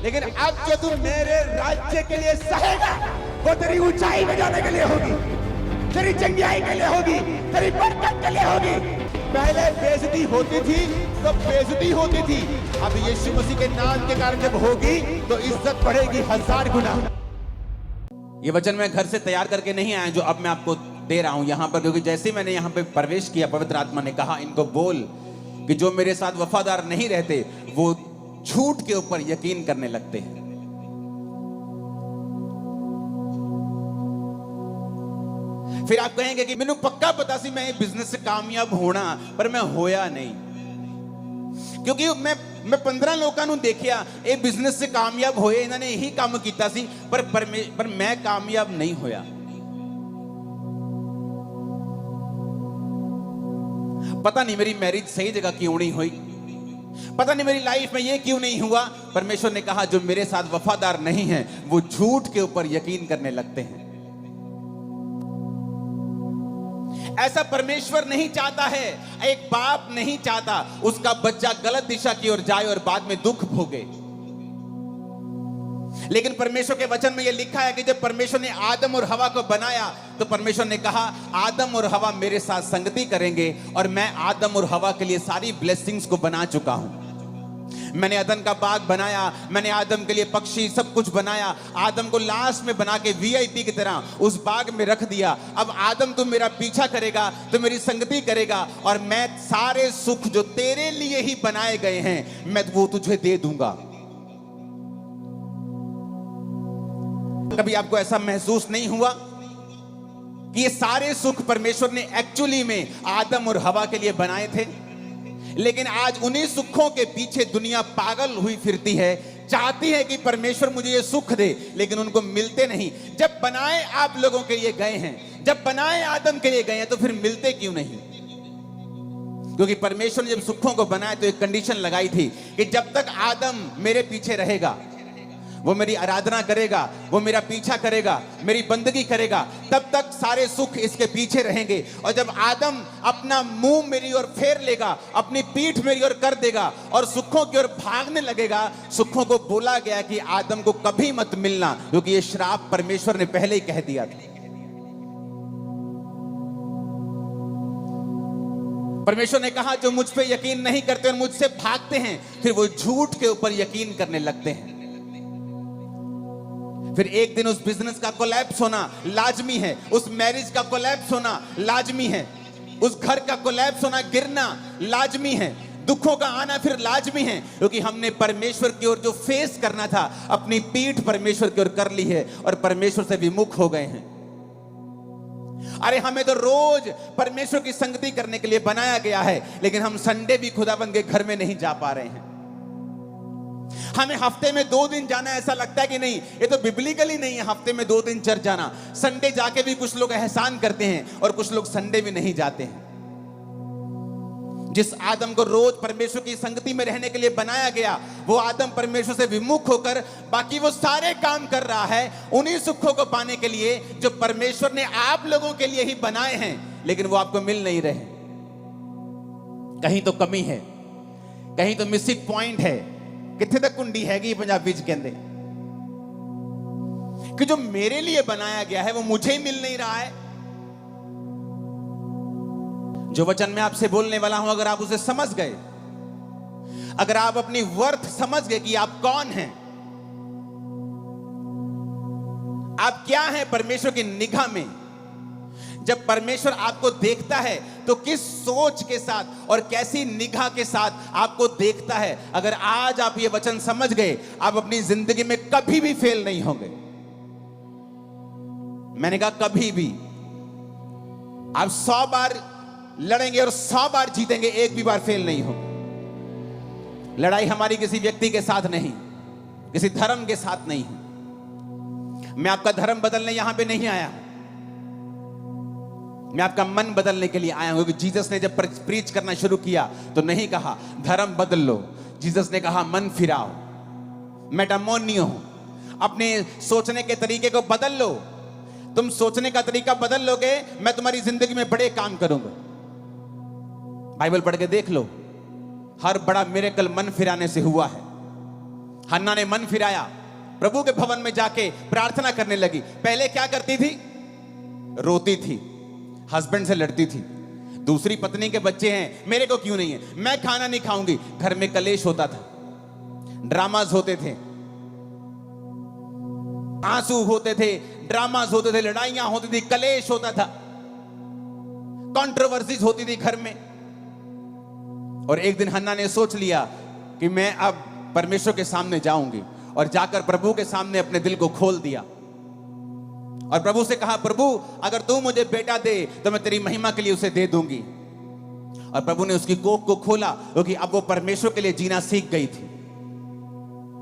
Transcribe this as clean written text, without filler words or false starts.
लेकिन अब जो तू मेरे राज्य के लिए सहेगा वो तेरी ऊंचाई में जाने के लिए होगी, तेरी चंगियाई के लिए होगी, तेरी बरकत के लिए होगी। पहले बेइज्जती होती थी तो बेइज्जती होती थी, अब यीशु मसीह के नाम के कारण जब होगी तो इज्जत बढ़ेगी 1000 गुना। ये वचन मैं घर से तैयार करके नहीं आया जो अब मैं आपको दे रहा हूं यहां पर, क्योंकि जैसे मैंने यहां पे प्रवेश किया पवित्र आत्मा ने कहा इनको बोल कि जो मेरे साथ वफादार नहीं रहते वो झूठ के ऊपर यकीन करने लगते हैं। फिर आप कहेंगे कि मैंने पक्का पता सी मैं बिजनेस से कामयाब होना, पर मैं होया नहीं, क्योंकि मैं 15 लोगों ਨੂੰ देखिया ये बिजनेस से कामयाब होए, इन्होंने यही काम किया सी, पर मैं कामयाब नहीं होया। पता नहीं मेरी मैरिज सही जगह क्यों नहीं हुई, पता नहीं मेरी लाइफ में ये क्यों नहीं हुआ। परमेश्वर ने कहा जो मेरे साथ वफादार नहीं है वो झूठ के ऊपर यकीन करने लगते हैं। ऐसा परमेश्वर नहीं चाहता है, एक बाप नहीं चाहता उसका बच्चा गलत दिशा की ओर जाए और बाद में दुख भोगे। लेकिन परमेश्वर के वचन में यह लिखा है कि जब परमेश्वर ने आदम और हवा को बनाया तो परमेश्वर ने कहा आदम और हवा मेरे साथ संगति करेंगे, और मैं आदम और हवा के लिए सारी ब्लेसिंग्स को बना चुका हूं। मैंने अदन का बाग बनाया, मैंने आदम के लिए पक्षी सब कुछ बनाया, आदम को लास्ट में बना के वीआईपी की तरह उस बाग में रख दिया। अब आदम तुम मेरा पीछा करेगा तो मेरी संगति करेगा, और मैं सारे सुख जो तेरे लिए ही बनाए गए हैं मैं वो तुझे दे दूंगा। कभी आपको ऐसा महसूस नहीं हुआ कि ये सारे सुख परमेश्वर ने एक्चुअली में आदम और हवा के लिए बनाए थे, लेकिन आज उन्हीं सुखों के पीछे दुनिया पागल हुई फिरती है, चाहती है कि परमेश्वर मुझे ये सुख दे, लेकिन उनको मिलते नहीं। जब बनाए आप लोगों के लिए गए हैं, जब बनाए आदम के लिए गए हैं, तो फिर मिलते क्यों नहीं? क्योंकि परमेश्वर ने जब सुखों को बनाया तो एक कंडीशन लगाई थी कि जब तक आदम मेरे पीछे रहेगा, वो मेरी आराधना करेगा, वो मेरा पीछा करेगा, मेरी बंदगी करेगा, तब तक सारे सुख इसके पीछे रहेंगे। और जब आदम अपना मुंह मेरी ओर फेर लेगा, अपनी पीठ मेरी ओर कर देगा और सुखों की ओर भागने लगेगा, सुखों को बोला गया कि आदम को कभी मत मिलना, क्योंकि ये श्राप परमेश्वर ने पहले ही कह दिया था। परमेश्वर ने कहा जो मुझ पे यकीन नहीं करते और मुझसे भागते हैं फिर वो झूठ के ऊपर यकीन करने लगते हैं। फिर एक दिन उस बिजनेस का कोलैप्स होना लाजमी है, उस मैरिज का कोलैप्स होना लाजमी है, उस घर का कोलैप्स होना, गिरना लाजमी है, दुखों का आना फिर लाजमी है, क्योंकि हमने परमेश्वर की ओर जो फेस करना था अपनी पीठ परमेश्वर की ओर कर ली है और परमेश्वर से विमुख हो गए हैं। अरे हमें तो रोज परमेश्वर की संगति करने के लिए बनाया गया है, लेकिन हम संडे भी खुदाबंद के घर में नहीं जा पा रहे हैं। हमें हफ्ते में 2 दिन जाना ऐसा लगता है कि नहीं, ये तो बिब्लिकली नहीं है हफ्ते में 2 दिन चर्च जाना। संडे जाके भी कुछ लोग एहसान करते हैं और कुछ लोग संडे भी नहीं जाते हैं। जिस आदम को रोज परमेश्वर की संगति में रहने के लिए बनाया गया, वो आदम परमेश्वर से विमुख होकर बाकी वो सारे काम कर रहा है उन्हीं सुखों को पाने के लिए जो परमेश्वर ने आप लोगों के लिए ही बनाए हैं, लेकिन वो आपको मिल नहीं रहे। कहीं तो कमी है, कहीं तो मिसिंग पॉइंट है। कितने तक कुंडी हैगी पंजाबी च कहते कि जो मेरे लिए बनाया गया है वो मुझे ही मिल नहीं रहा है। जो वचन मैं आपसे बोलने वाला हूं, अगर आप उसे समझ गए, अगर आप अपनी वर्थ समझ गए कि आप कौन हैं, आप क्या हैं परमेश्वर की निगाह में, जब परमेश्वर आपको देखता है तो किस सोच के साथ और कैसी निगाह के साथ आपको देखता है, अगर आज आप ये वचन समझ गए, आप अपनी जिंदगी में कभी भी फेल नहीं होंगे। मैंने कहा कभी भी। आप 100 बार लड़ेंगे और 100 बार जीतेंगे, एक भी बार फेल नहीं होगा। लड़ाई हमारी किसी व्यक्ति के साथ नहीं, किसी धर्म के साथ नहीं है। मैं आपका धर्म बदलने यहां पे नहीं आया, मैं आपका मन बदलने के लिए आया हूं। क्योंकि जीसस ने जब प्रीच करना शुरू किया तो नहीं कहा धर्म बदल लो, जीसस ने कहा मन फिराओ, मेटामोनियो, अपने सोचने के तरीके को बदल लो। तुम सोचने का तरीका बदल लोगे, मैं तुम्हारी जिंदगी में बड़े काम करूंगा। बाइबल पढ़ के देख लो, हर बड़ा मिरेकल मन फिराने से हुआ है। हन्ना ने मन फिराया, प्रभु के भवन में जाके प्रार्थना करने लगी। पहले क्या करती थी? रोती थी, हस्बैंड से लड़ती थी, दूसरी पत्नी के बच्चे हैं, मेरे को क्यों नहीं है, मैं खाना नहीं खाऊंगी। घर में कलेश होता था, ड्रामाज होते थे, आंसू होते थे, ड्रामाज होते थे, लड़ाइयां होती थी, कलेश होता था, कंट्रोवर्सीज होती थी घर में। और एक दिन हन्ना ने सोच लिया कि मैं अब परमेश्वर के सामने जाऊंगी, और जाकर प्रभु के सामने अपने दिल को खोल दिया और प्रभु से कहा, प्रभु अगर तू मुझे बेटा दे तो मैं तेरी महिमा के लिए उसे दे दूंगी। और प्रभु ने उसकी कोख को खोला, क्योंकि अब वो परमेश्वर के लिए जीना सीख गई थी।